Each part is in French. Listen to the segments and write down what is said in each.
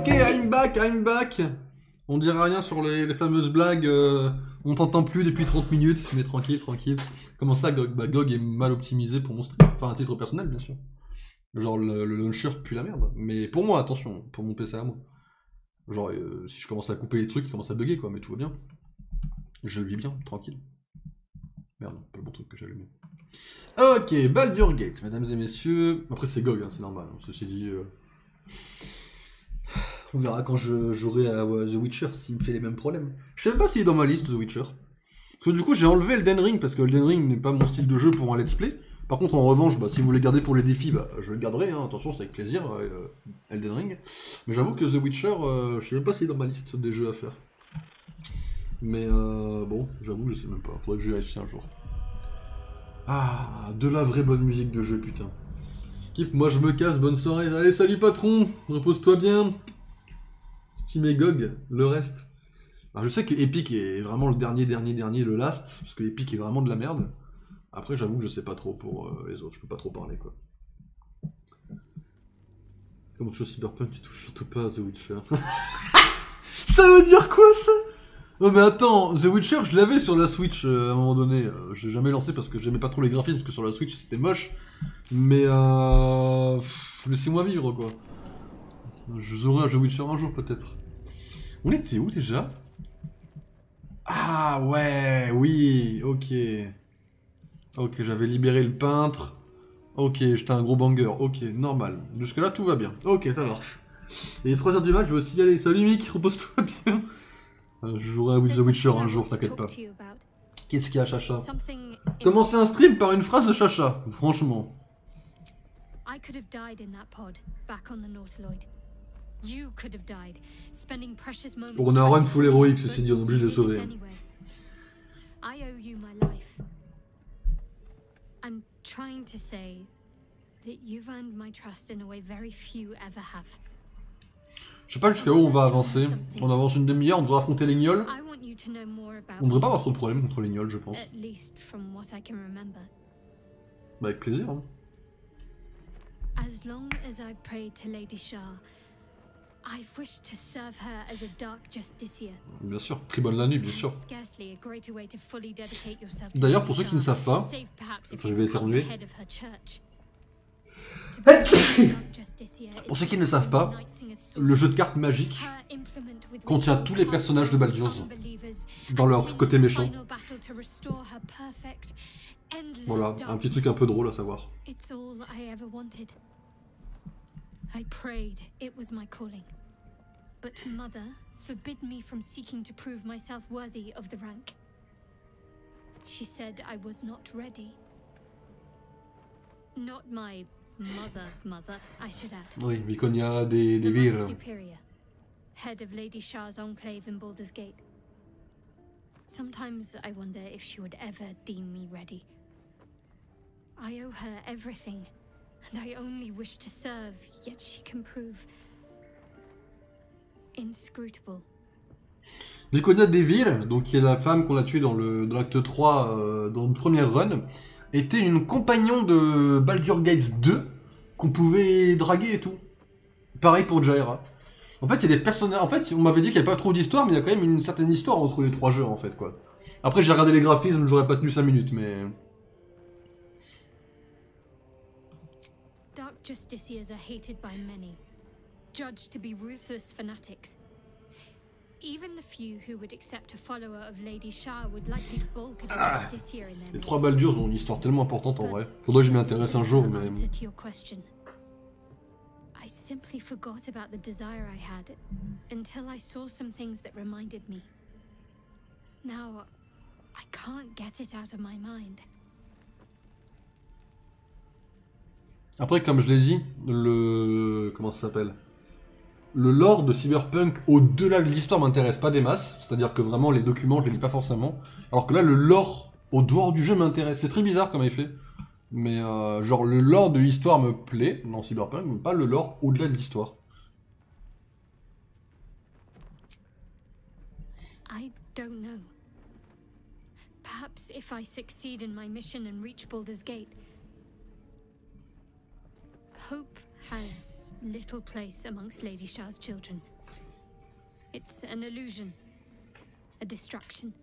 ok, I'm back, I'm back. On dira rien sur les fameuses blagues, on t'entend plus depuis 30 minutes, mais tranquille, tranquille. Comment ça, GOG? Bah, GOG est mal optimisé pour mon stream, enfin, à titre personnel, bien sûr. Genre, le launcher pue la merde. Mais pour moi, attention, pour mon PC à moi. Genre, si je commence à couper les trucs, il commence à bugger, quoi, mais tout va bien. Je vis bien, tranquille. Merde, pas le bon truc que j'ai allumé. Ok, Baldur Gate, mesdames et messieurs. Après, c'est GOG, hein, c'est normal. Hein. Ceci dit, on verra quand je jouerai à The Witcher s'il me fait les mêmes problèmes. Je sais même pas s'il est dans ma liste, The Witcher. Parce que du coup, j'ai enlevé Elden Ring parce que Elden Ring n'est pas mon style de jeu pour un let's play. Par contre, en revanche, bah, si vous voulez garder pour les défis, bah, je le garderai. Hein. Attention, c'est avec plaisir, Elden Ring. Mais j'avoue que The Witcher, je sais même pas s'il est dans ma liste des jeux à faire. Mais bon, j'avoue, je sais même pas. Faudrait que je vérifie un jour. Ah, de la vraie bonne musique de jeu, putain. Kip, moi je me casse, bonne soirée. Allez, salut patron, repose-toi bien. Steam et GOG, le reste. Alors, je sais que Epic est vraiment le dernier, le last, parce que Epic est vraiment de la merde. Après, j'avoue que je sais pas trop pour les autres, je peux pas trop parler, quoi. Comment tu joues Cyberpunk, tu touches surtout pas à The Witcher. Ça veut dire quoi, ça? Oh mais attends, The Witcher, je l'avais sur la Switch à un moment donné. Je l'ai jamais lancé parce que j'aimais pas trop les graphismes, parce que sur la Switch c'était moche. Mais laissez-moi vivre, quoi. Je jouerai à The Witcher un jour, peut-être. On était où déjà? Ah ouais, oui, ok. Ok, j'avais libéré le peintre. Ok, j'étais un gros banger. Ok, normal. Jusque là, tout va bien. Ok, ça marche. Il est 3h du mat, je vais aussi y aller. Salut Mick, repose-toi bien. Je jouerai à The Witcher un jour, t'inquiète pas. Qu'est-ce qu'il y a, Chacha? Commencer un stream par une phrase de Chacha, franchement. On a un run full héroïque, ceci dit, on est obligé de le sauver. Trying to say that you've earned my trust in a way very few ever have. Je sais pas jusqu'à où on va avancer. On avance une demi-heure, on devrait affronter les gnolls. On devrait pas avoir trop de problèmes contre les gnolls, je pense. Bah avec plaisir. Hein. As long as I prayed to Lady Shah, I've wished to serve her as a dark justiciar. Bien sûr, très bonne la nuit, bien sûr. D'ailleurs, pour ceux qui ne savent pas, je vais éternuer. Pour ceux qui ne le savent pas, le jeu de cartes magique contient tous les personnages de Baldur's dans leur côté méchant. Voilà, un petit truc un peu drôle à savoir. I prayed it was my calling. But Mother forbid me from seeking to prove myself worthy of the rank. She said I was not ready. Not my mother, I should add. Oui, Viconia des Vires. Superior, head of Lady Shah's enclave in Baldur's Gate. Sometimes I wonder if she would ever deem me ready. I owe her everything. And I only wish to serve, yet she can prove inscrutable. Viconia Devil, donc qui est la femme qu'on a tuée dans l'acte 3, dans le premier run, était une compagnon de Baldur Gates 2 qu'on pouvait draguer et tout. Pareil pour Jaira. En fait, il y a des personnages. En fait, on m'avait dit qu'il n'y avait pas trop d'histoire, mais il y a quand même une certaine histoire entre les trois jeux, en fait, quoi. Après, j'ai regardé les graphismes, j'aurais pas tenu 5 minutes, mais. Dark justiciars are hated by many, judged to be ruthless fanatics. Even the few who would accept a follower of Lady Shah would likely balk at a justiciar in their midst. Les trois Baldurs ont une histoire tellement importante en vrai. Faudrait que je m'y intéresse un jour, mais. I simply forgot about the desire I had until I saw some things that reminded me. Now, I can't get it out of my mind. Après, comme je l'ai dit, comment ça s'appelle? Le lore de Cyberpunk, au-delà de l'histoire, m'intéresse pas des masses. C'est-à-dire que vraiment, les documents, je les lis pas forcément. Alors que là, le lore, au dehors du jeu, m'intéresse. C'est très bizarre comme effet. Mais genre, le lore de l'histoire me plaît dans Cyberpunk, mais pas le lore au-delà de l'histoire. I don't know. Perhaps if I succeed in my mission and reach Baldur's Gate, hope has little place amongst Lady Shah's children. It's an illusion, a distraction.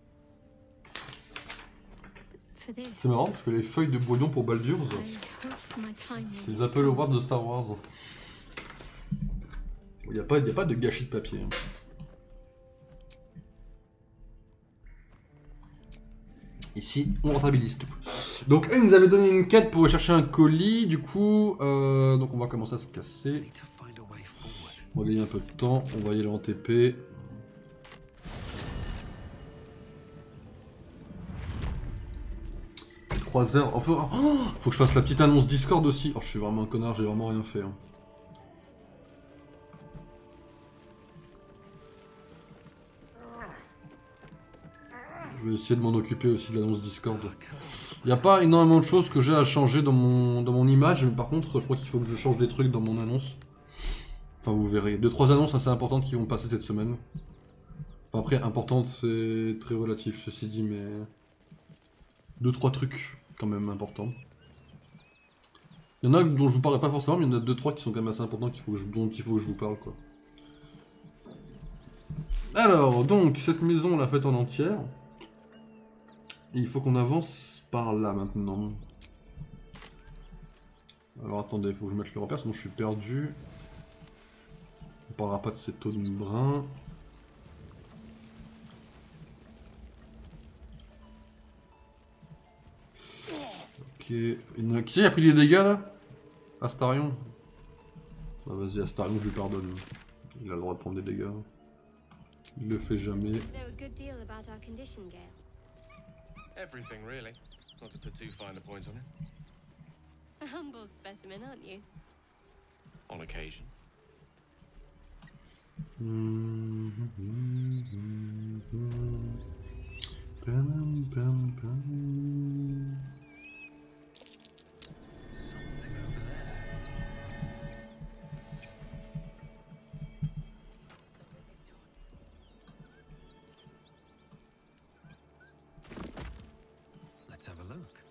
For this, C'est marrant parce que les feuilles de brouillon pour Baldur's, I hope my time will c'est les Apple Awards de Star Wars. Il n'y a pas de gâchis de papier. Hein. Ici, on rentabilise tout. Donc eux, ils nous avaient donné une quête pour chercher un colis, du coup, donc on va commencer à se casser. On va gagner un peu de temps, on va y aller en TP. « 3 heures, enfin, oh, faut que je fasse la petite annonce Discord aussi. Oh, je suis vraiment un connard, j'ai vraiment rien fait. Hein. Je vais essayer de m'en occuper aussi de l'annonce Discord. Il n'y a pas énormément de choses que j'ai à changer dans mon image, mais par contre, je crois qu'il faut que je change des trucs dans mon annonce. Enfin, vous verrez. 2-3 annonces assez importantes qui vont passer cette semaine. Enfin, après, importante, c'est très relatif, ceci dit, mais... 2-3 trucs, quand même, importants. Il y en a dont je vous parlerai pas forcément, mais il y en a 2-3 qui sont quand même assez importants dont il faut que je vous parle, quoi. Alors, donc, cette maison, on l'a faite en entière. Et il faut qu'on avance par là, maintenant. Alors, attendez, il faut que je mette le repère, sinon je suis perdu. On parlera pas de ces taux de brun. Ok. Qui c'est qui a pris des dégâts, là? Astarion. Bah, vas-y, Astarion, je lui pardonne. Il a le droit de prendre des dégâts. Il le fait jamais. Everything, really. Not to put too fine a point on it. A humble specimen, aren't you? On occasion. Something over there. Let's have a look.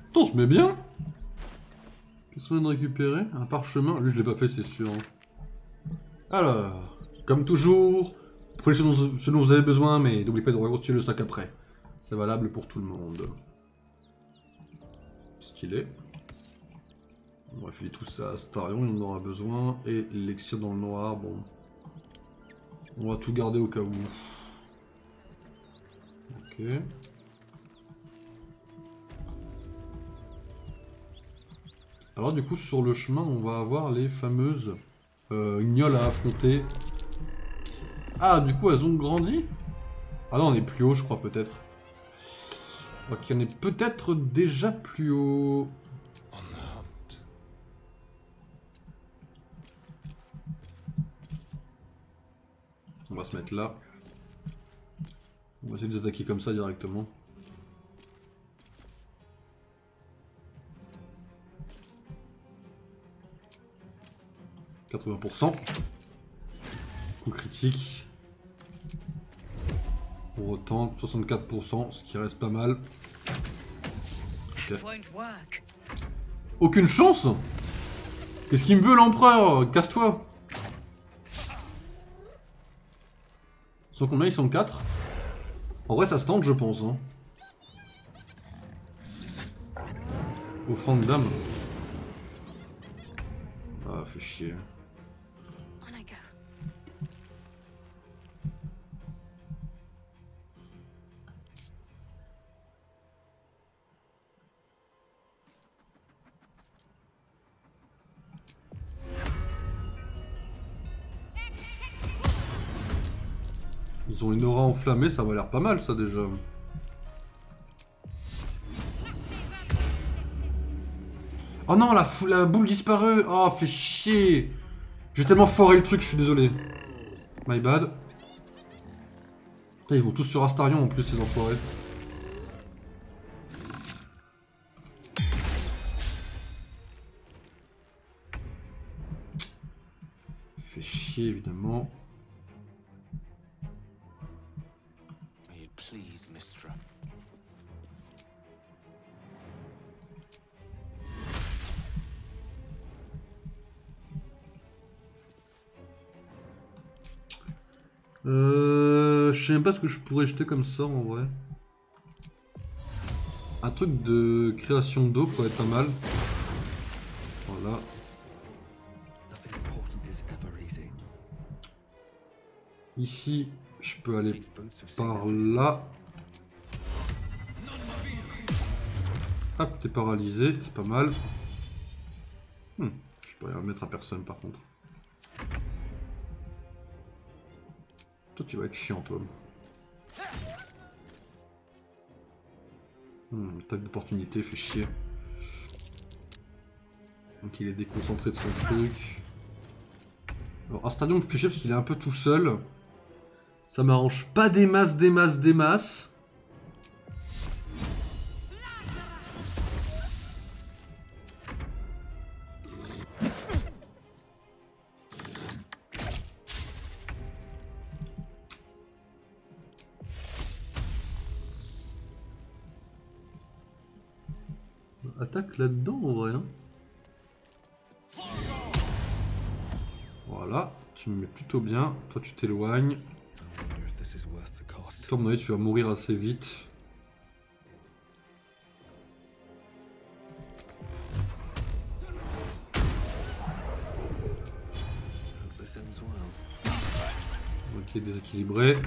Attends, je mets bien. Qu'est-ce qu'on vient de récupérer? Un parchemin. Lui, je l'ai pas fait, c'est sûr. Alors, comme toujours, prenez ce dont vous avez besoin, mais n'oubliez pas de reconstituer le sac après. C'est valable pour tout le monde. Stylé. On va filer tout ça à Astarion, il en aura besoin. Et l'élixir dans le noir, bon. On va tout garder au cas où. Ok. Alors du coup sur le chemin on va avoir les fameuses gnolls à affronter. Ah du coup elles ont grandi? Ah non on est plus haut je crois peut-être. Ok on est peut-être déjà plus haut. On va se mettre là. On va essayer de les attaquer comme ça directement. « 80%. Coup critique. On retente. 64%, ce qui reste pas mal. Okay. Aucune chance? Qu'est-ce qu'il me veut l'empereur? Casse-toi. Sans combien ils sont 4. En vrai ça se tente je pense. Hein. Offrande d'âme. Ah fait chier. Ils ont une aura enflammée, ça va l'air pas mal ça déjà. Oh non, la boule disparue. Oh, fait chier. J'ai tellement foiré le truc, je suis désolé. My bad. Putain, ils vont tous sur Astarion en plus, ces enfoirés. Fait chier évidemment. Please, Mistra. Je sais même pas ce que je pourrais jeter comme sort en vrai. Un truc de création d'eau pourrait être pas mal. Voilà. Ici, je peux aller par là. Hop, t'es paralysé, c'est pas mal. Je peux rien mettre à personne par contre. Toi, tu vas être chiant, toi. Attaque d'opportunité, fait chier. Donc il est déconcentré de son truc. Alors Instalion me fait chier parce qu'il est un peu tout seul. Ça m'arrange pas des masses, des masses, des masses. Attaque là-dedans en vrai. Hein. Voilà, tu me mets plutôt bien. Toi tu t'éloignes. Toi, à mon avis, tu vas mourir assez vite. Ok, déséquilibré.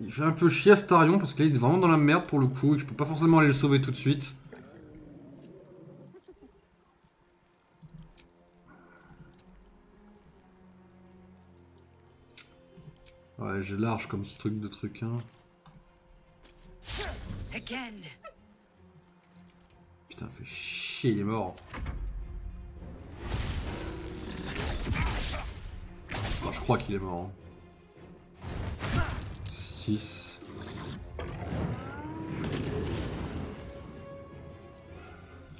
Il fait un peu chier Astarion parce qu'il est vraiment dans la merde pour le coup et que je peux pas forcément aller le sauver tout de suite. Ouais, j'ai large comme ce truc de truc, hein. Putain, fait chier, il est mort. Enfin, je crois qu'il est mort. 6.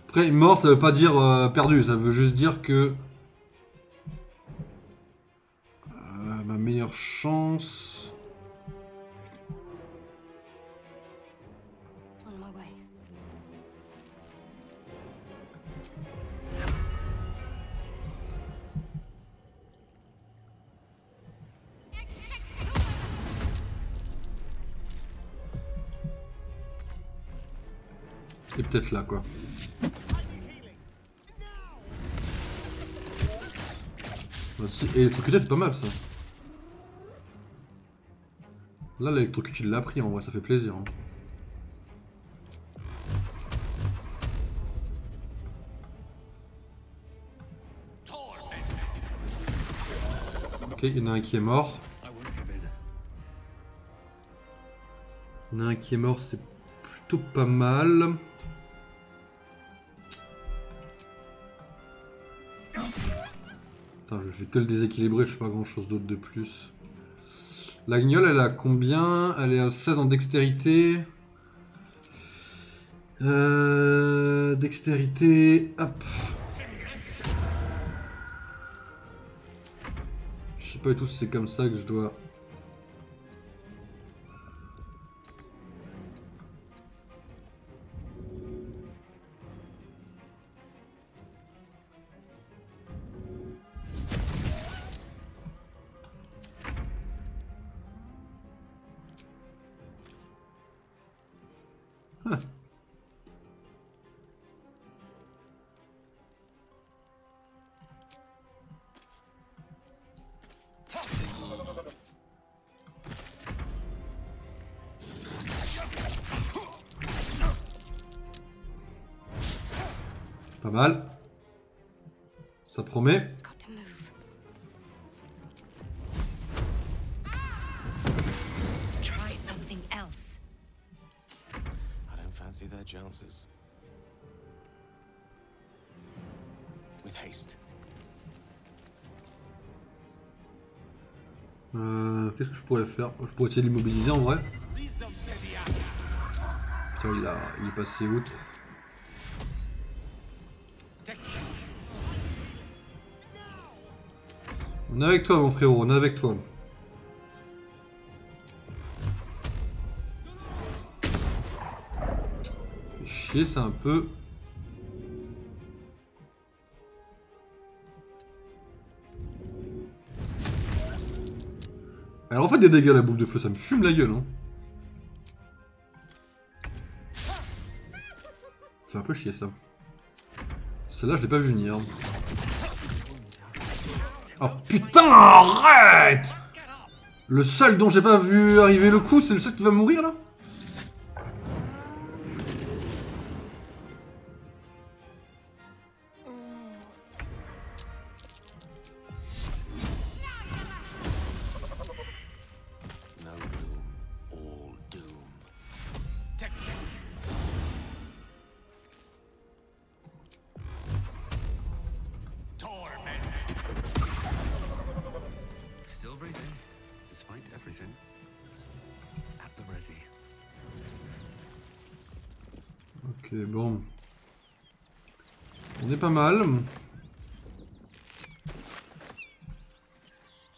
Après, mort, ça veut pas dire perdu, ça veut juste dire que... ma meilleure chance... Et peut-être là quoi. Et l'électrocuté c'est pas mal ça. Là l'électrocuté il l'a pris en vrai, ça fait plaisir. Hein. Ok, il y en a un qui est mort. Il y en a un qui est mort, c'est plutôt pas mal. Putain, je fais que le déséquilibrer, je fais pas grand chose d'autre de plus. La guignole, elle a combien? Elle est à 16 en dextérité. Dextérité, hop. Je sais pas du tout si c'est comme ça que je dois... Ah. Pas mal. Ça promet. Their chances. With haste. Qu'est-ce que je pourrais faire? Je pourrais essayer de l'immobiliser en vrai. Putain, il est passé outre. On est avec toi mon frérot, on est avec toi. Chier, c'est un peu... Alors en fait des dégâts la boule de feu, ça me fume la gueule. Hein. C'est un peu chier ça. Celle-là je l'ai pas vu venir. Oh putain, arrête! Le seul dont j'ai pas vu arriver le coup, c'est le seul qui va mourir là? Ok, bon. On est pas mal.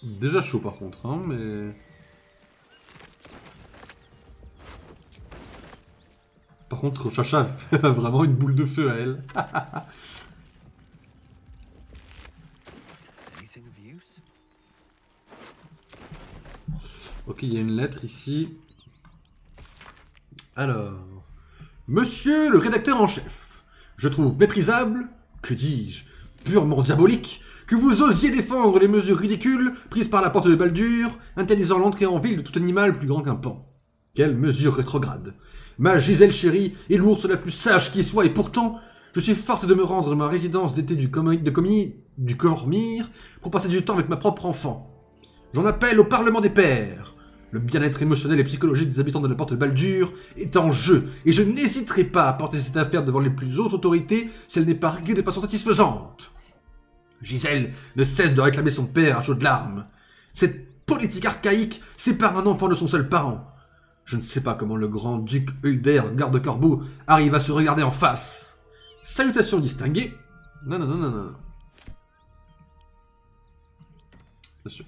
Déjà chaud par contre, hein, mais... Par contre, Chacha a vraiment une boule de feu à elle. Ok, il y a une lettre ici. Alors... Monsieur le rédacteur en chef, je trouve méprisable, que dis-je, purement diabolique, que vous osiez défendre les mesures ridicules prises par la porte de Baldur, interdisant l'entrée en ville de tout animal plus grand qu'un paon. Quelle mesure rétrograde! Ma Gisèle chérie est l'ours la plus sage qui soit, et pourtant, je suis forcé de me rendre dans ma résidence d'été du Cormire pour passer du temps avec ma propre enfant. J'en appelle au Parlement des Pères. Le bien-être émotionnel et psychologique des habitants de la porte de Baldur est en jeu, et je n'hésiterai pas à porter cette affaire devant les plus hautes autorités si elle n'est pas réglée de façon satisfaisante. Gisèle ne cesse de réclamer son père à chaudes larmes. Cette politique archaïque sépare un enfant de son seul parent. Je ne sais pas comment le grand-duc Ulder, garde-corbeau, arrive à se regarder en face. Salutations distinguées. Non, non, non, non, non. Bien sûr.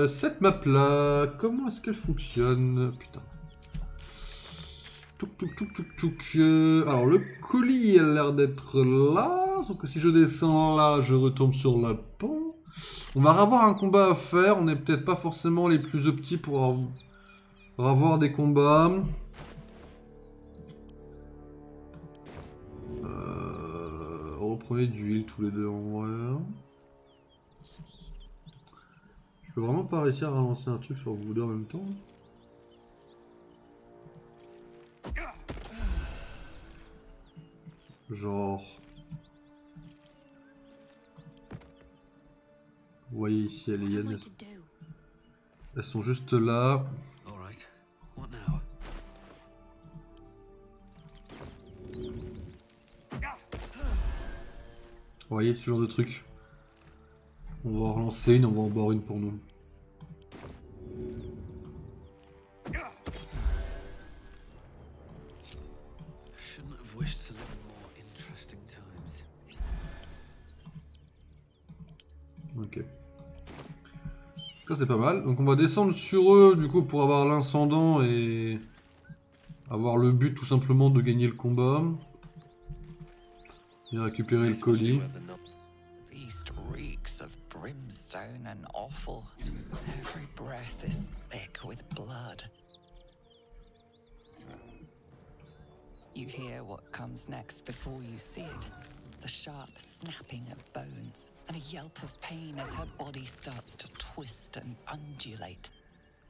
Cette map là, comment est-ce qu'elle fonctionne? Putain. Touk touk touk touk touk. Alors le colis a l'air d'être là. Sauf que si je descends là, je retombe sur la pont. On va avoir un combat à faire. On n'est peut-être pas forcément les plus optis pour avoir des combats. Reprenez d'huile tous les deux en vrai. Je peux vraiment pas réussir à lancer un truc sur vous deux en même temps. Genre... Vous voyez ici, les hyènes, elles sont juste là. Vous voyez, ce genre de truc. On va en relancer une, on va en boire une pour nous. Ok. Ça c'est pas mal. Donc on va descendre sur eux du coup pour avoir l'incendant et avoir le but tout simplement de gagner le combat. Et récupérer le colis. Brimstone and offal. Every breath is thick with blood. You hear what comes next before you see it. The sharp snapping of bones, and a yelp of pain as her body starts to twist and undulate.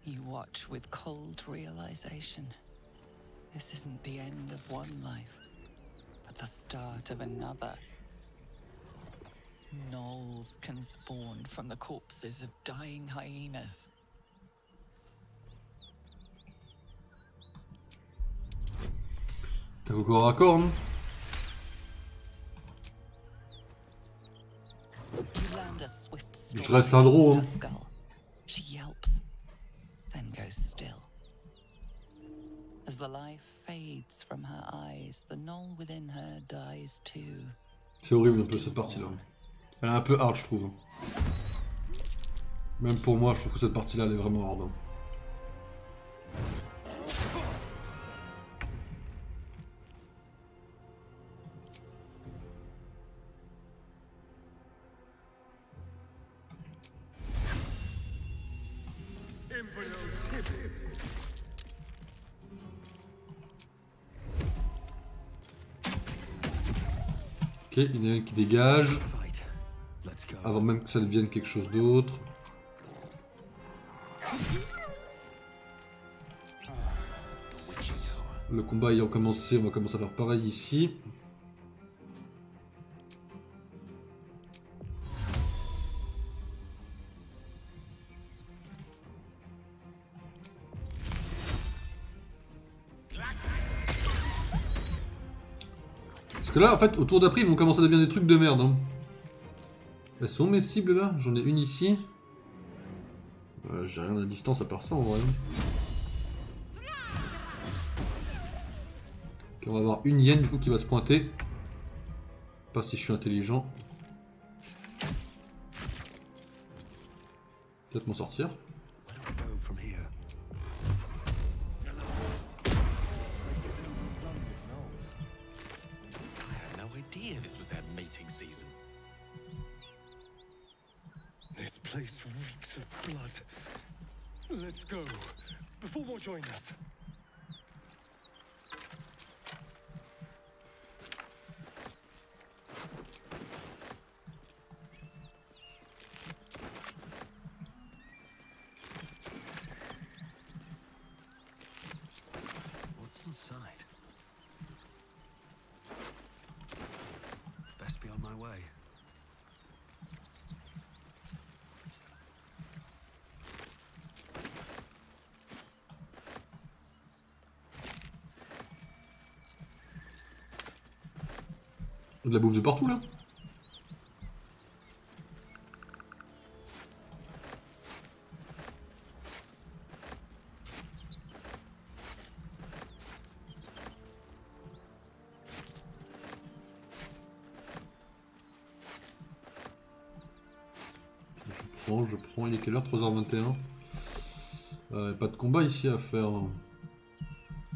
You watch with cold realization. This isn't the end of one life, but the start of another. Gnolls can spawn from the corpses of dying hyenas. T'as encore à corne? Je reste un drôle. She yelps, then goes still. As the life fades from her eyes, the gnoll within her dies too. C'est horrible un peu cette partie-là. Elle est un peu hard, je trouve. Même pour moi, je trouve que cette partie-là, elle est vraiment hard. Ok, il y en a un qui dégage. Avant même que ça devienne quelque chose d'autre. Le combat ayant commencé, on va commencer à faire pareil ici. Parce que là, en fait, au tour d'après, ils vont commencer à devenir des trucs de merde. Hein. Elles sont mes cibles là? J'en ai une ici. J'ai rien à distance à part ça en vrai. Okay, on va avoir une hyène du coup qui va se pointer. Pas si je suis intelligent. Peut-être m'en sortir. This place reeks of blood. Let's go before more join us. What's inside? Best be on my way. De la bouffe de partout là. Je prends, il est quelle heure? 3h21. Pas de combat ici à faire.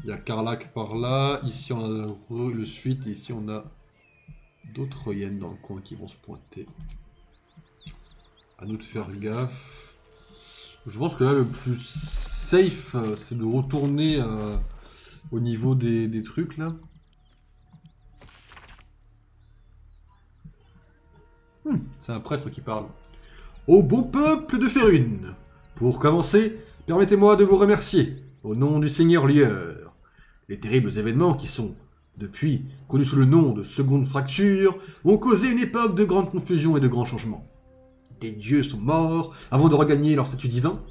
Il y a Karlach par là, ici on a le suite, et ici on a d'autres hyènes dans le coin qui vont se pointer. À nous de faire gaffe. Je pense que là le plus safe c'est de retourner au niveau des trucs là. C'est un prêtre qui parle. Au bon peuple de Férune, pour commencer, permettez-moi de vous remercier, au nom du Seigneur Lieur. Les terribles événements qui sont, depuis, connus sous le nom de Seconde Fracture, ont causé une époque de grande confusion et de grands changements. Des dieux sont morts avant de regagner leur statut divin,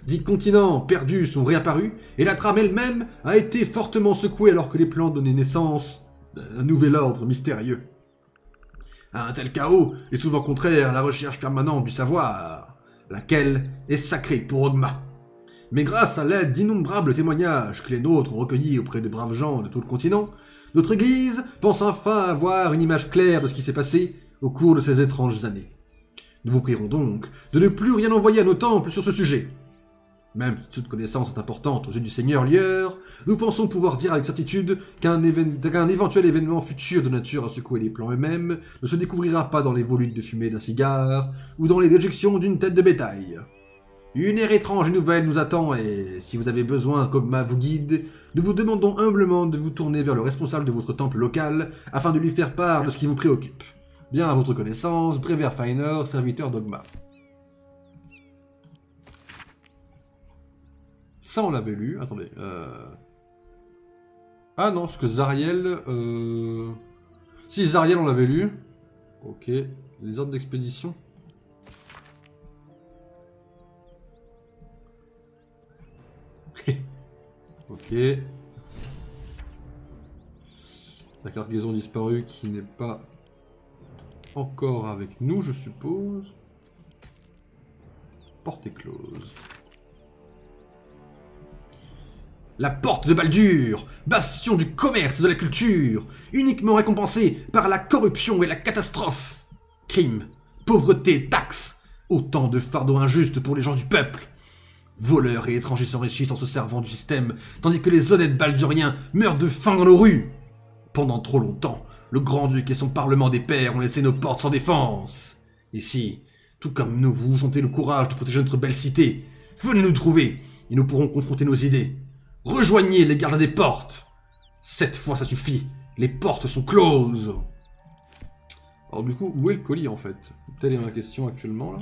10 continents perdus sont réapparus, et la trame elle-même a été fortement secouée alors que les plans donnaient naissance à un nouvel ordre mystérieux. Un tel chaos est souvent contraire à la recherche permanente du savoir, laquelle est sacrée pour Ogma. Mais grâce à l'aide d'innombrables témoignages que les nôtres ont recueillis auprès de braves gens de tout le continent, notre Église pense enfin avoir une image claire de ce qui s'est passé au cours de ces étranges années. Nous vous prierons donc de ne plus rien envoyer à nos temples sur ce sujet. Même si toute connaissance est importante aux yeux du Seigneur Lieur, nous pensons pouvoir dire avec certitude qu'un éventuel événement futur de nature à secouer les plans eux-mêmes ne se découvrira pas dans les volutes de fumée d'un cigare ou dans les déjections d'une tête de bétail. Une ère étrange et nouvelle nous attend et, si vous avez besoin qu'Ogma vous guide, nous vous demandons humblement de vous tourner vers le responsable de votre temple local afin de lui faire part de ce qui vous préoccupe. Bien à votre connaissance, Brever Finer, serviteur d'Ogma. Ça, on l'avait lu. Attendez. Ah non, parce que Zariel... Si, Zariel, on l'avait lu. Ok. Les ordres d'expédition. Ok. La cargaison disparue qui n'est pas encore avec nous, je suppose. Porte est close. La porte de Baldur, bastion du commerce et de la culture, uniquement récompensée par la corruption et la catastrophe. Crimes, pauvreté, taxes, autant de fardeaux injustes pour les gens du peuple. Voleurs et étrangers s'enrichissent en se servant du système, tandis que les honnêtes balduriens meurent de faim dans nos rues. Pendant trop longtemps, le grand-duc et son parlement des pairs ont laissé nos portes sans défense. Et si, tout comme nous, vous sentez le courage de protéger notre belle cité, Venez nous trouver, et nous pourrons confronter nos idées. Rejoignez les gardiens des portes. Cette fois, ça suffit. Les portes sont closes. Alors du coup, où est le colis en fait? Telle est ma question actuellement là.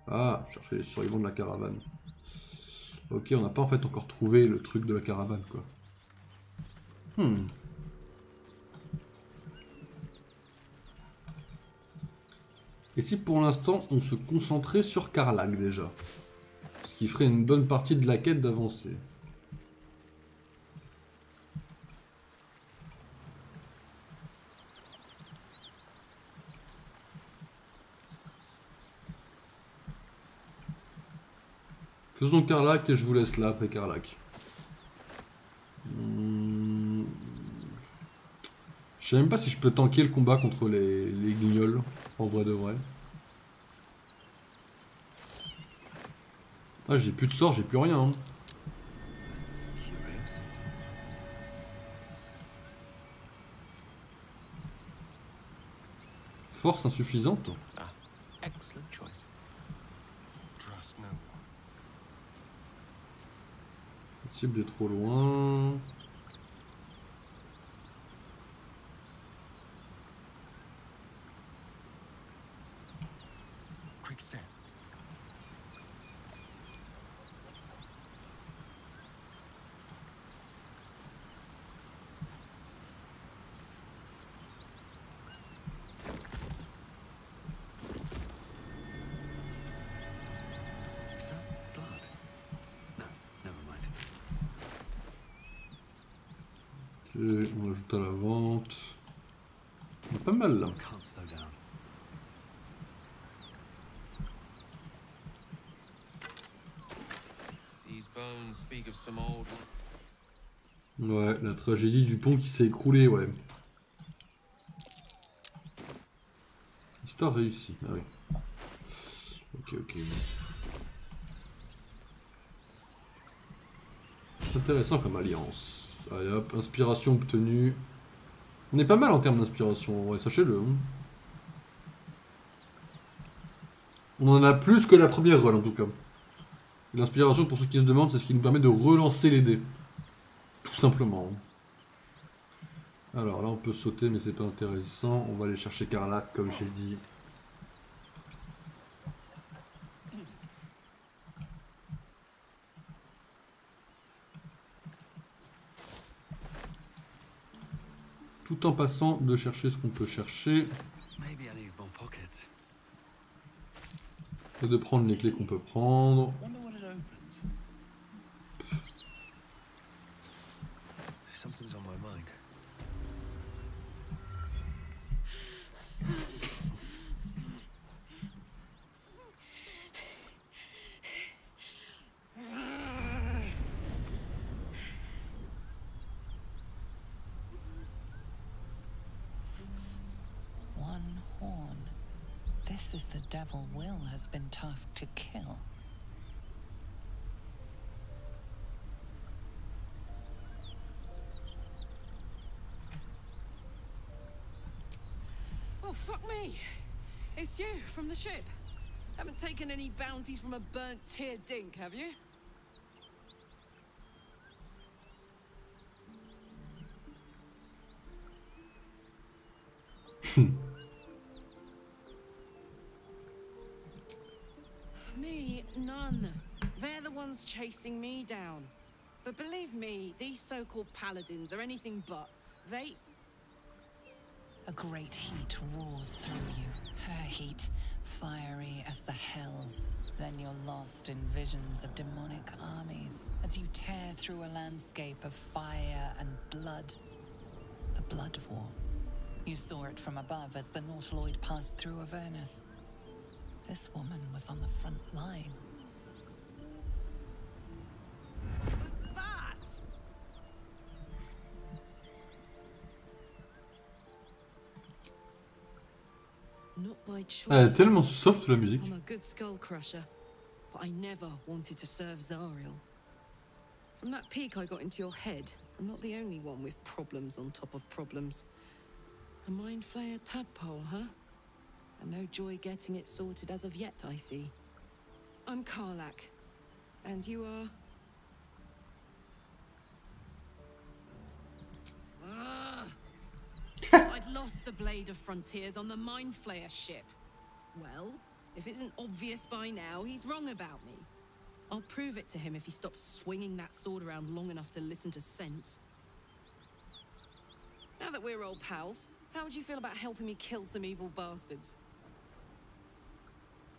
Ah, chercher les survivants de la caravane. Ok, on n'a pas en fait encore trouvé le truc de la caravane quoi. Et si pour l'instant on se concentrait sur Karlach déjà? Ce qui ferait une bonne partie de la quête d'avancer. Faisons Karlach et je vous laisse là après Karlach. Je sais même pas si je peux tanker le combat contre les guignols, en vrai de vrai. Ah, j'ai plus de sort, j'ai plus rien. Hein. Force insuffisante. Ah, excellent choice. Trust no one. La cible est trop loin. Quick step. Is that blood? No, never mind. Ok, on ajoute à la vente. On a pas mal là. Can't slow down. These bones speak of some old. Ouais, la tragédie du pont qui s'est écroulé, ouais. Histoire réussie, ah oui. Ok, ok. C'est intéressant comme alliance. Allez hop, inspiration obtenue. On est pas mal en termes d'inspiration, ouais, sachez-le. Hein. On en a plus que la première run en tout cas. L'inspiration, pour ceux qui se demandent, c'est ce qui nous permet de relancer les dés. Tout simplement. Alors là, on peut sauter, mais c'est pas intéressant. On va aller chercher Karlach, comme j'ai dit. Tout en passant de chercher ce qu'on peut chercher. Maybe I need more pockets. Et de prendre les clés qu'on peut prendre. Wonder what it opens. Something's on my mind. One horn. This is the devil Will has been tasked to kill. Oh, fuck me! It's you, from the ship. Haven't taken any bounties from a burnt tear dink, have you? Me, none. They're the ones chasing me down. But believe me, these so-called paladins are anything but. They... A great heat roars through you. Her heat, fiery as the hells. Then you're lost in visions of demonic armies as you tear through a landscape of fire and blood. The Blood War. You saw it from above as the Nautiloid passed through Avernus. This woman was on the front line. What was that? Not by choice. Elle est tellement soft la musique. I'm a good skull crusher, but I never wanted to serve Zariel. From that peek I got into your head, I'm not the only one with problems on top of problems. A mind flayer tadpole, huh? and no joy getting it sorted as of yet, I see. I'm Karlach, and you are... I'd lost the Blade of Frontiers on the Mind Flayer ship. Well, if it isn't obvious by now, he's wrong about me. I'll prove it to him if he stops swinging that sword around long enough to listen to sense. Now that we're old pals, how would you feel about helping me kill some evil bastards?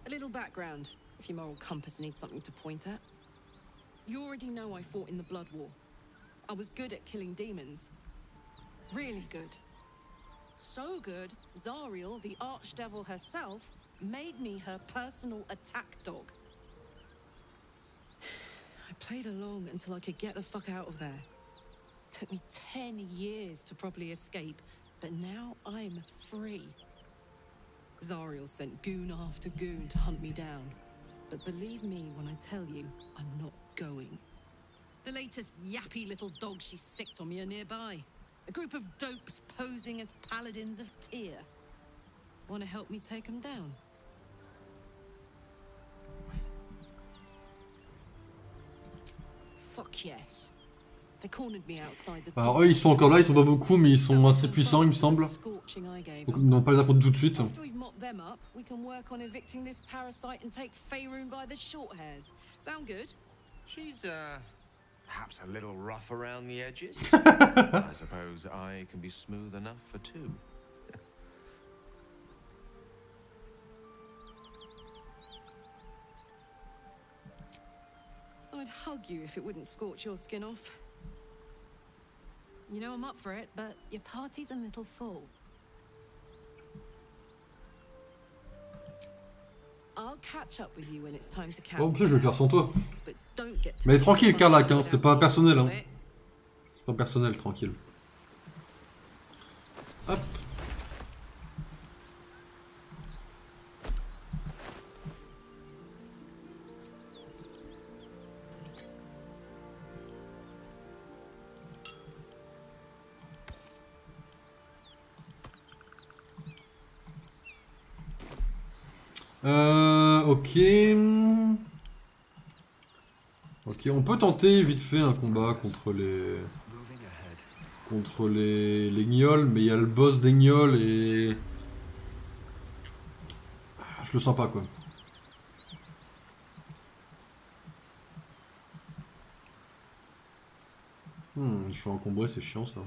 A little background, if your moral compass needs something to point at. You already know I fought in the Blood War. I was good at killing demons. Really good. So good, Zariel, the Archdevil herself, made me her personal attack dog. I played along until I could get the fuck out of there. Took me 10 years to properly escape, but now I'm free. Zariel sent goon after goon to hunt me down. But believe me when I tell you, I'm not going. The latest yappy little dogs she sicked on me are nearby. A group of dopes posing as paladins of Tyr. Want to help me take them down? Fuck yes. They cornered me outside the Alors eux ils sont encore là, ils sont pas beaucoup mais ils sont assez puissants il me semble. Donc ils n'ont pas les affronter tout de suite. After we've mopped them up, we can work on evicting this parasite and take Faerun by the short hairs. Sound good? She's, perhaps a little rough around the edges. I suppose I can be smooth enough for two. I'd hug you if it wouldn't scorch your skin off. You know I'm up for it, but your party's a little full. I'll catch up with you when it's time to count. Oh, en plus je vais le faire sans toi. But don't get to Mais tranquille Karlach, hein, c'est pas personnel. Hein. C'est pas personnel, tranquille. Hop. Ok. Ok, on peut tenter vite fait un combat contre les... Contre les gnolls, mais il y a le boss des gnolls et... Je le sens pas quoi. Je suis encombré, c'est chiant ça.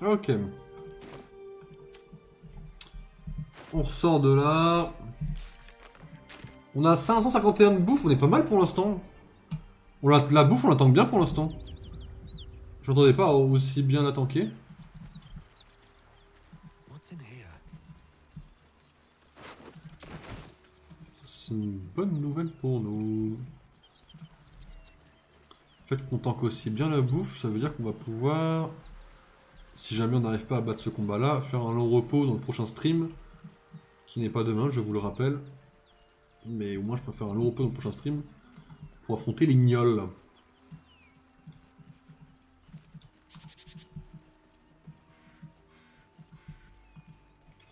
Ok. On ressort de là. On a 551 de bouffe, on est pas mal pour l'instant. La bouffe, on la tank bien pour l'instant. Je m'attendais pas à aussi bien la tanker. C'est une bonne nouvelle pour nous. Le fait qu'on tank aussi bien la bouffe, ça veut dire qu'on va pouvoir... Si jamais on n'arrive pas à battre ce combat-là, faire un long repos dans le prochain stream, qui n'est pas demain, je vous le rappelle. Mais au moins je peux faire un long repos dans le prochain stream, pour affronter les gnolls.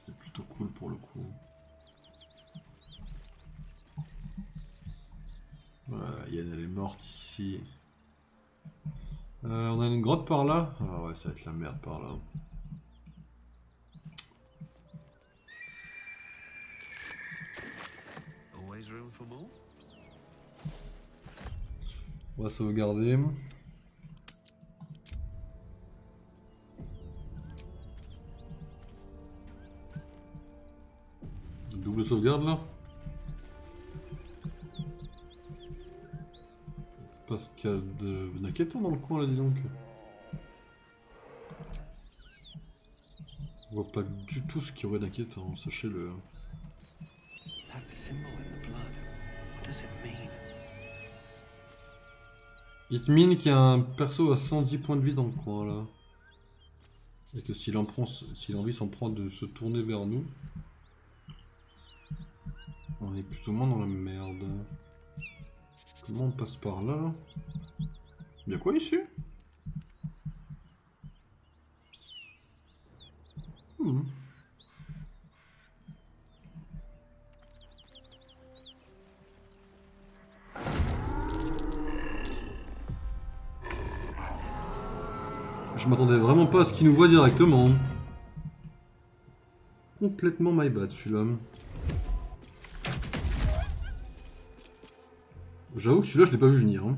c'est plutôt cool pour le coup. Voilà, Yann elle est morte ici. On a une grotte par là. Ah ouais, ça va être la merde par là. Always room for more? On va sauvegarder. Double sauvegarde là. Parce qu'il y a de Naketa dans le coin là, dis donc. On voit pas du tout ce qu'il y aurait Naketa, hein, sachez-le. That symbol in the blood. What does it mean? It mean qu'il y a un perso à 110 points de vie dans le coin là. Et que s'il a envie s'en prend de se tourner vers nous, on est plus ou moins dans la merde. Comment on passe par là? Il y a quoi ici? Je m'attendais vraiment pas à ce qu'il nous voit directement. Complètement my bad celui-là. J'avoue que celui-là je l'ai pas vu venir. Hein.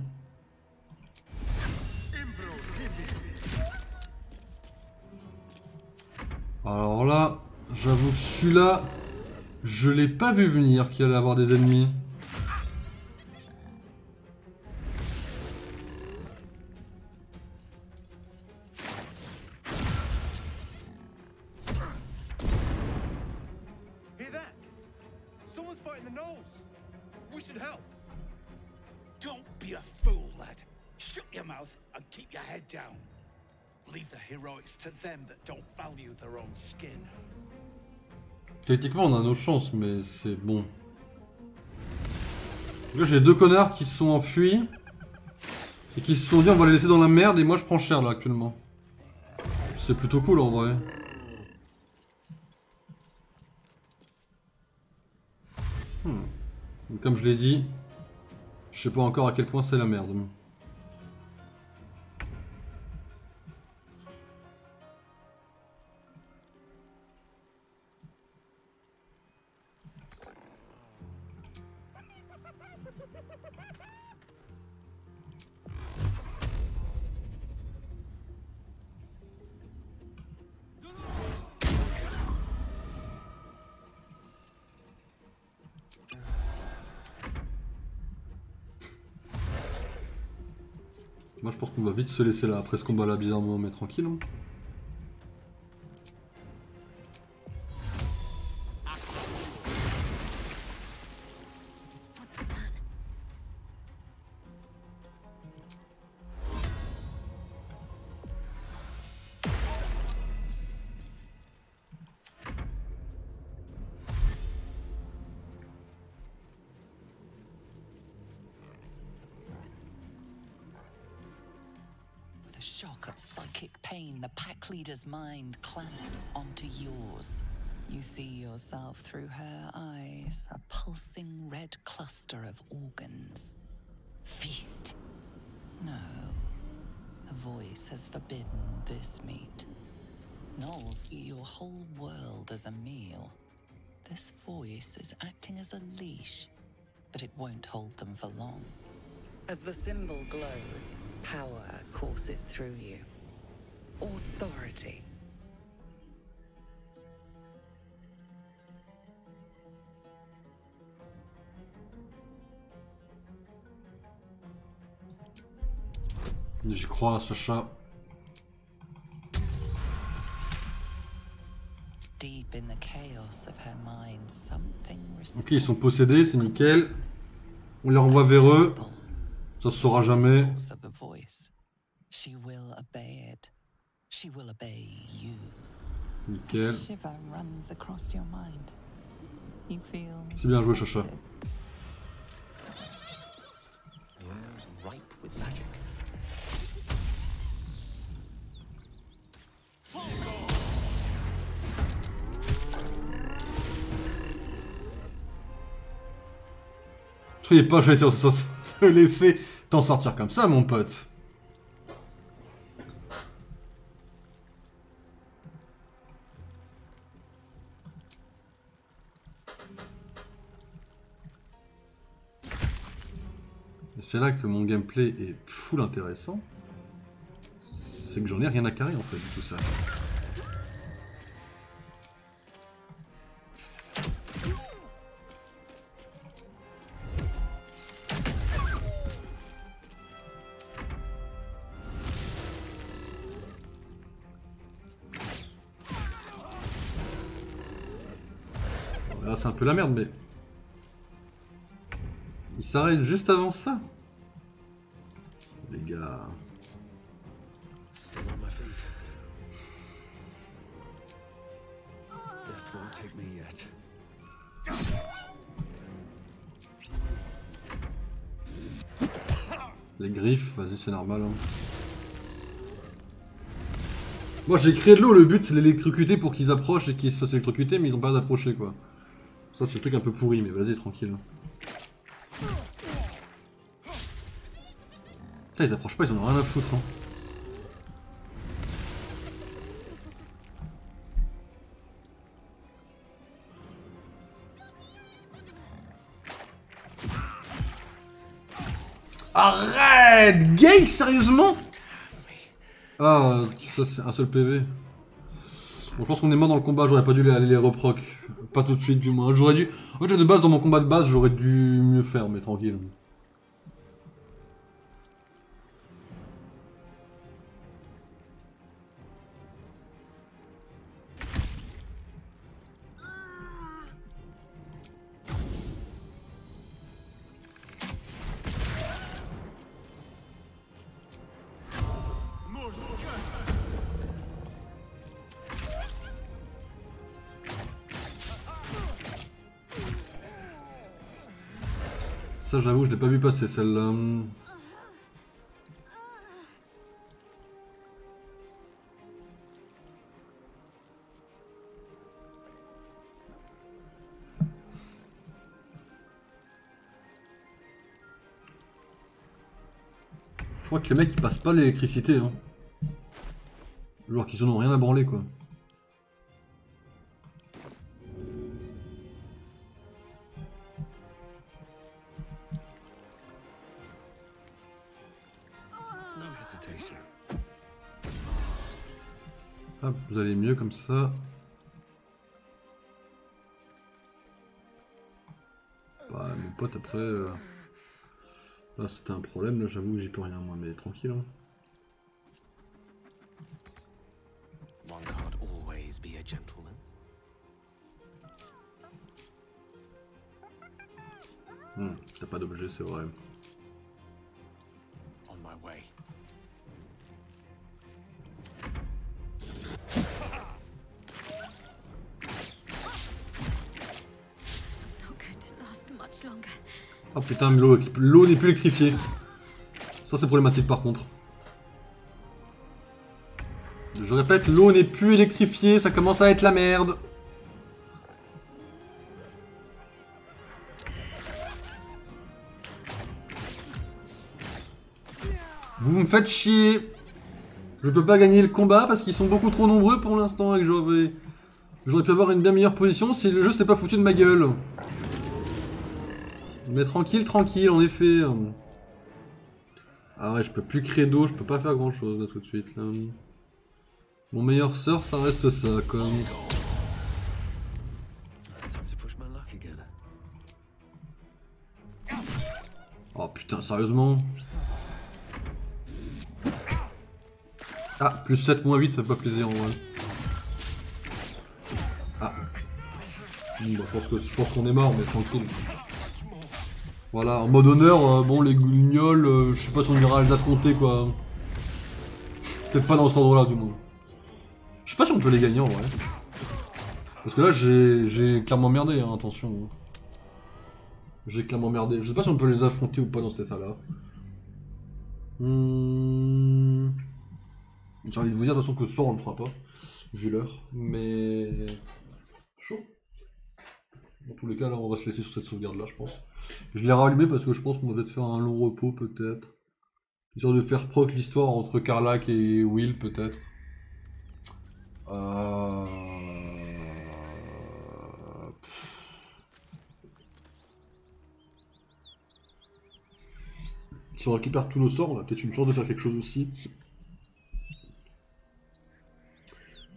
Alors là, j'avoue que celui-là, je l'ai pas vu venir qu'il allait avoir des ennemis. Hear that? Someone's fighting the gnolls. We should help. Don't be a fool, lad. Shut your mouth and keep your head down. Leave the heroics to them that don't value their own skin. Techniquement on a nos chances, mais c'est bon. Là j'ai deux connards qui se sont enfuis et qui se sont dit on va les laisser dans la merde et moi je prends cher là actuellement. C'est plutôt cool en vrai. Donc, comme je l'ai dit, je sais pas encore à quel point c'est la merde. Moi je pense qu'on va vite se laisser là après ce combat là bizarrement mais tranquille. Hein. With a shock of psychic pain, the pack leader's mind clamps onto yours. You see yourself through her eyes, a pulsing red cluster of organs. Feast. No. The voice has forbidden this meat. Gnolls see your whole world as a meal. This voice is acting as a leash, but it won't hold them for long. As the symbol glows, power courses through you. Authority. J'y crois, Sacha. Deep in the chaos of her mind, something Ok, ils sont possédés, c'est nickel. On les renvoie vers eux. Ça se saura jamais. She will obey it. She will obey you. Nickel. Shiver runs across your mind. You feel C'est bien joué, Chacha. Ripe with magic. Soyez pas, je vais te laisser t'en sortir comme ça, mon pote. Et c'est là que mon gameplay est full intéressant. C'est que j'en ai rien à carrer en fait de tout ça. Là c'est un peu la merde mais... Il s'arrête juste avant ça. Les gars... Still on my feet. Death won't take me yet. Les griffes, vas-y c'est normal. Hein. Moi j'ai créé de l'eau, le but c'est l'électrocuter pour qu'ils approchent et qu'ils se fassent électrocuter mais ils ont pas d'approcher quoi. Ça c'est le truc un peu pourri mais vas-y tranquille. Ça ils approchent pas, ils en ont rien à foutre. Hein. Arrête! Gay, sérieusement? Ah, ça c'est un seul PV. Bon, je pense qu'on est mort dans le combat, j'aurais pas dû aller les reproc. Pas tout de suite du moins. J'aurais dû... En fait de base, dans mon combat de base, j'aurais dû mieux faire, mais tranquille. Ça j'avoue, je l'ai pas vu passer celle-là. Je crois que les mecs ils passent pas l'électricité hein. Genre qu'ils en ont rien à branler quoi. Hop, vous allez mieux comme ça. Bah, mon pote, après... Là, c'était un problème, là, j'avoue que j'y peux rien, moi, mais tranquille. Hein. One can't always be a gentleman. T'as pas d'objet, c'est vrai. On my way. Oh putain, mais l'eau n'est plus électrifiée. Ça c'est problématique par contre. Je répète, l'eau n'est plus électrifiée, ça commence à être la merde. Vous me faites chier. Je peux pas gagner le combat parce qu'ils sont beaucoup trop nombreux pour l'instant et que j'aurais pu avoir une bien meilleure position si le jeu s'était pas foutu de ma gueule. Mais tranquille, tranquille, en effet. Ah ouais, je peux plus créer d'eau, je peux pas faire grand chose là tout de suite. Là. Mon meilleur sort, ça reste ça, quoi. Oh putain, sérieusement. Ah, plus 7, moins 8, ça fait pas plaisir en vrai. Ah. Bon, je pense qu'on est mort, mais tranquille. Voilà, en mode honneur, bon les guignols, je sais pas si on ira les affronter quoi. Peut-être pas dans cet endroit là du moins. Je sais pas si on peut les gagner en vrai. Parce que là j'ai clairement merdé, hein, attention. J'ai clairement merdé. Je sais pas si on peut les affronter ou pas dans cet état là. J'ai envie de vous dire de toute façon que ce soir on le fera pas. Vu l'heure. Mais... chaud. Dans tous les cas, là, on va se laisser sur cette sauvegarde-là, je pense. Je l'ai rallumé parce que je pense qu'on va peut-être faire un long repos, peut-être. Histoire de faire proc l'histoire entre Karlach et Will, peut-être. Si on récupère tous nos sorts, on a peut-être une chance de faire quelque chose aussi.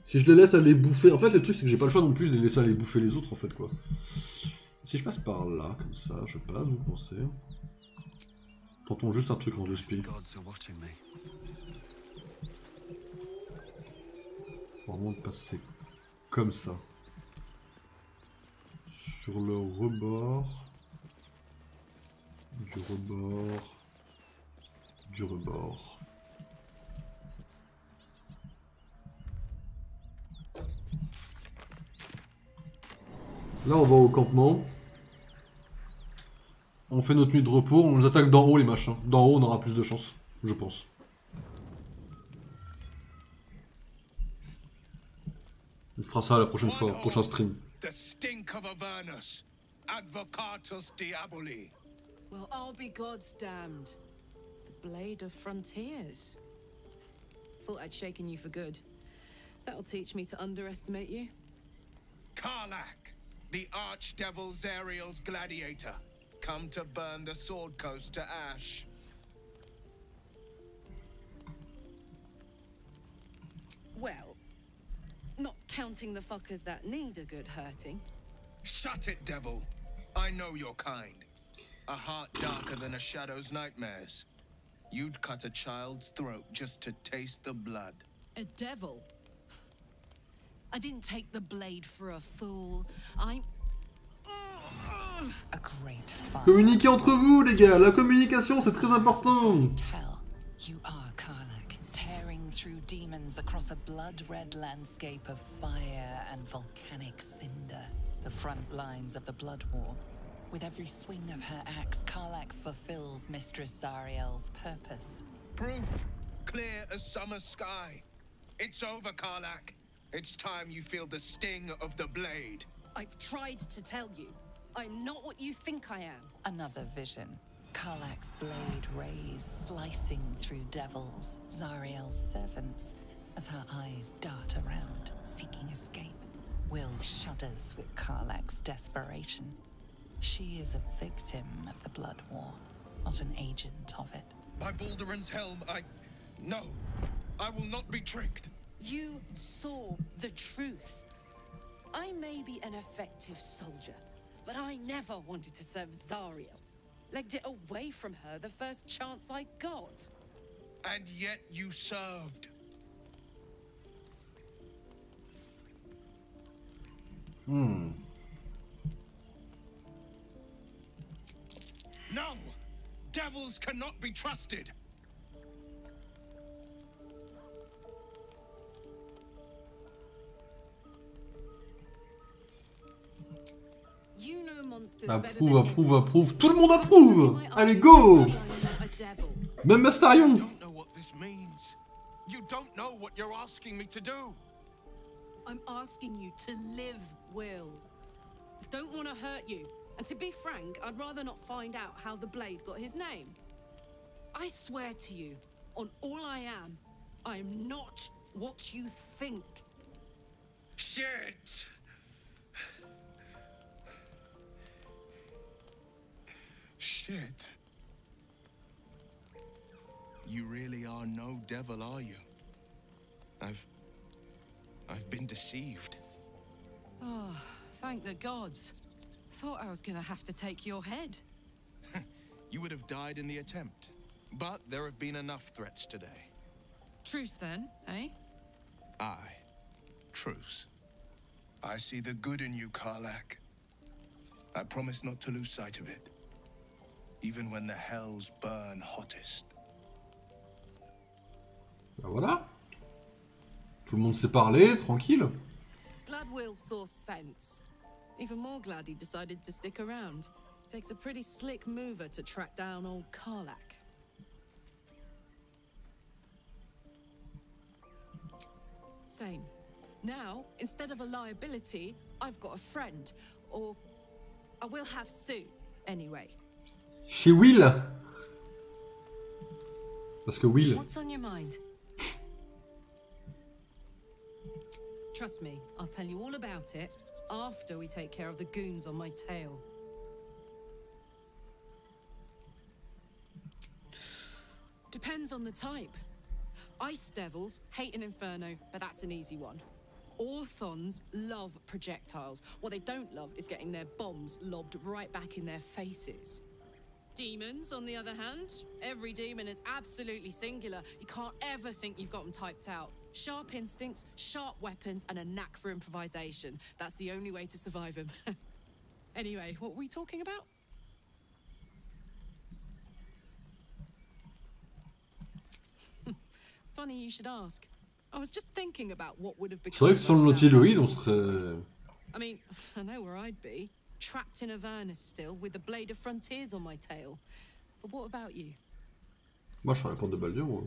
Si je les laisse aller bouffer... En fait, le truc, c'est que j'ai pas le choix non plus de les laisser aller bouffer les autres, en fait, quoi. Si je passe par là, comme ça, je passe, vous pensez? Tentons juste un truc en 2 speed. Vraiment de passer comme ça. Sur le rebord. Du rebord. Du rebord. Là, on va au campement. On fait notre nuit de repos, on les attaque d'en haut, les machins. D'en haut, on aura plus de chance, je pense. On fera ça la prochaine fois, prochain stream. The stink of Avernus. Advocatus Diaboli. Well, I'll be God's damned. The blade of frontiers. Thought I'd shaken you for good. That'll teach me to underestimate you. Karlach, the archdevil Zariel's gladiator, come to burn the Sword Coast to ash. Well, not counting the fuckers that need a good hurting. Shut it, devil. I know your kind. A heart darker than a shadow's nightmares. You'd cut a child's throat just to taste the blood. A devil? I didn't take the blade for a fool. I'm... A great fire. Communiquez entre vous, les gars. La communication, c'est très important. Hell, you are Karlach, tearing through demons across a blood-red landscape of fire and volcanic cinder. The front lines of the Blood War. With every swing of her axe, Karlach fulfills Mistress Zariel's purpose. Proof, clear as summer sky. It's over, Karlach. It's time you feel the sting of the blade. I've tried to tell you. I'm not what you think I am. Another vision. Karlach's blade rays slicing through devils, Zariel's servants, as her eyes dart around, seeking escape. Will shudders with Karlach's desperation. She is a victim of the Blood War, not an agent of it. By Balduran's helm, No, I will not be tricked. You saw the truth. I may be an effective soldier, but I never wanted to serve Zariel. Legged it away from her the first chance I got. And yet you served. No! Devils cannot be trusted! You know monsters Approuve, approuve, approuve. Tout le monde approuve. Allez, go. Même Astarion. You don't know what this means. You don't know what you're asking me to do. I'm asking you to live, Will. Don't want to hurt you. And to be frank, I'd rather not find out how the blade got his name. I swear to you, on all I am not what you think. Shit! Shit. You really are no devil, are you? I've been deceived. Oh, thank the gods. Thought I was gonna have to take your head. You would have died in the attempt. But there have been enough threats today. Truce then, eh? Aye. Truce. I see the good in you, Karlach. I promise not to lose sight of it. Even when the hells burn hottest. Ben voilà. Tout le monde s'est parlé, tranquille. Glad Will saw sense. Even more glad he decided to stick around. Takes a pretty slick mover to track down old Karlach. Same. Now, instead of a liability, I've got a friend. Or I will have soon, anyway. Chez Will. Parce que Will. What's on your mind? Trust me, I'll tell you all about it after we take care of the goons on my tail. Depends on the type. Ice devils hate an inferno, but that's an easy one. Orthons love projectiles. What they don't love is getting their bombs lobbed right back in their faces. Demons, on the other hand, every demon is absolutely singular. You can't ever think you've got them typed out. Sharp instincts, sharp weapons, and a knack for improvisation. That's the only way to survive them. Anyway, what were we talking about? Funny you should ask. I was just thinking about what would have become. C'est vrai que sans le Nautiloid, on serait. I mean, I know where I'd be. Trapped in Avernus still, with the Blade of Frontiers on my tail. But what about you? Moi, je serais à la porte de Baldur. Moi.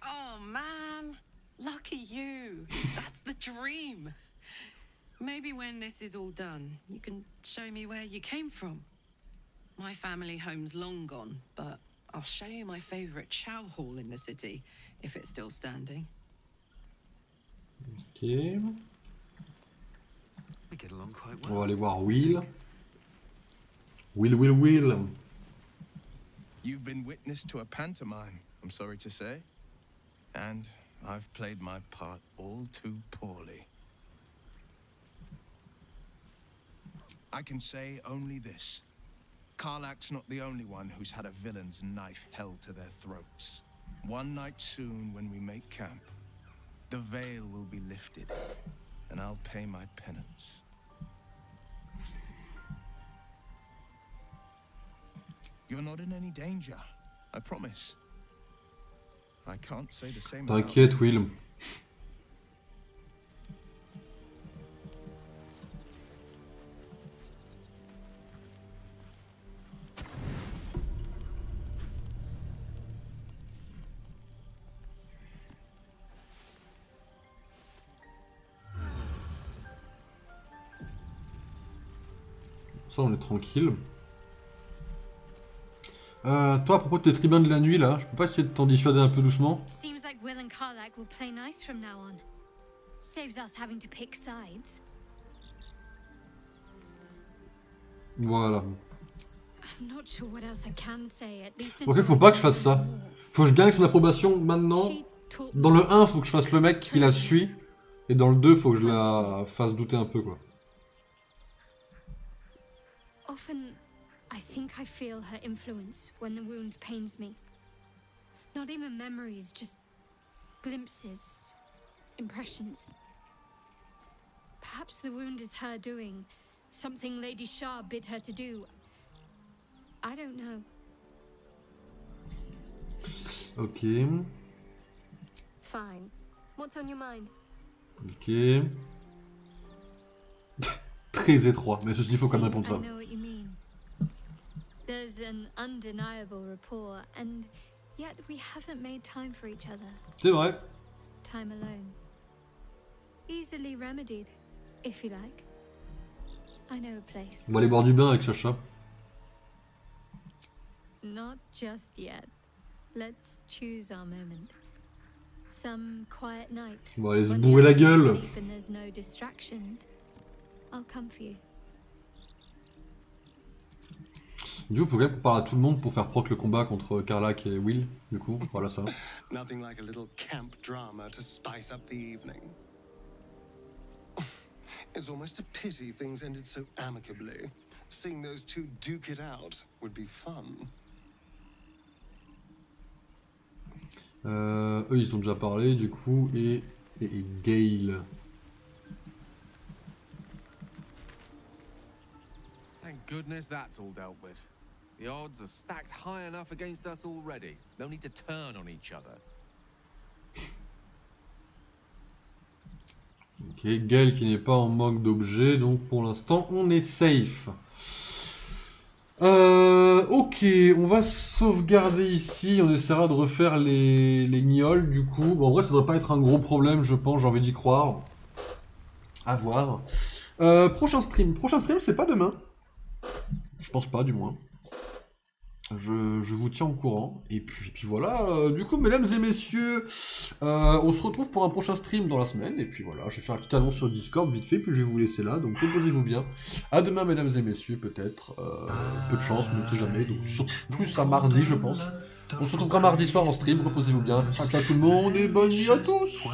Oh man, lucky you. That's the dream. Maybe when this is all done, you can show me where you came from. My family home's long gone, but I'll show you my favorite chow hall in the city, if it's still standing. Ok. We get along quite On well. va aller voir Will. Will. You've been witness to a pantomime, I'm sorry to say. And I've played my part all too poorly. I can say only this. Karlach's not the only one who's had a villain's knife held to their throats. One night soon, when we make camp, the veil will be lifted, and I'll pay my penance. You're not in any danger, I promise. I can't say the same about T'inquiète, Will. Ça, on est tranquille. Toi, à propos de tes tribuns de la nuit, là, je peux pas essayer de t'en dissuader un peu doucement? Seems like Will and Karlach will play nice from now on. Saves us having to pick sides. Voilà. I'm not sure what else I can say, at least Ok, faut pas que je fasse ça. Faut que je gagne son approbation maintenant. Dans le 1, faut que je fasse le mec qui la suit. Et dans le 2, faut que je la fasse douter un peu, quoi. Often, I think I feel her influence when the wound pains me. Not even memories, just glimpses, impressions. Perhaps the wound is her doing, something Lady Shah bid her to do. I don't know. Ok. Fine. What's on your mind? Ok. Très étroit, mais ceci, il faut quand même répondre ça. I know what you mean. There's an undeniable rapport, and yet we haven't made time for each other. C'est vrai. Time alone. Easily remedied, if you like. I know a place. On va aller boire du bain avec Chacha. Not just yet. Let's choose our moment. Some quiet night. On va aller se when bourrer the la others are gueule. asleep and there's no distractions. I'll come for you. Du coup, faut quand même qu'on parle à tout le monde pour faire proc le combat contre Karlach et Will. Du coup, voilà ça. Nothing like a little camp drama to spice up the evening. It's almost a pity things ended so amicably. Seeing those two duke it out would be fun. Eux, ils ont déjà parlé, du coup, et Gale. Thank goodness that's all dealt with. The odds are stacked high enough against us already. No need to turn on each other. Ok, Gale qui n'est pas en manque d'objets, donc pour l'instant, on est safe. Ok, Ok, on va sauvegarder ici, on essaiera de refaire les gnolls du coup. Bon, en vrai, ça devrait pas être un gros problème, je pense, j'ai envie d'y croire. À voir. Prochain stream, c'est pas demain. Je pense pas, du moins. Je vous tiens au courant. Et puis voilà, du coup, mesdames et messieurs, on se retrouve pour un prochain stream dans la semaine. Et puis voilà, je vais faire une petite annonce sur Discord vite fait, puis je vais vous laisser là. Donc reposez-vous bien. À demain, mesdames et messieurs, peut-être. Peu de chance, mais on ne sait jamais. Donc plus à mardi, je pense. On se retrouvera mardi soir en stream. Reposez-vous bien. Ciao, ciao tout le monde et bonne nuit à tous.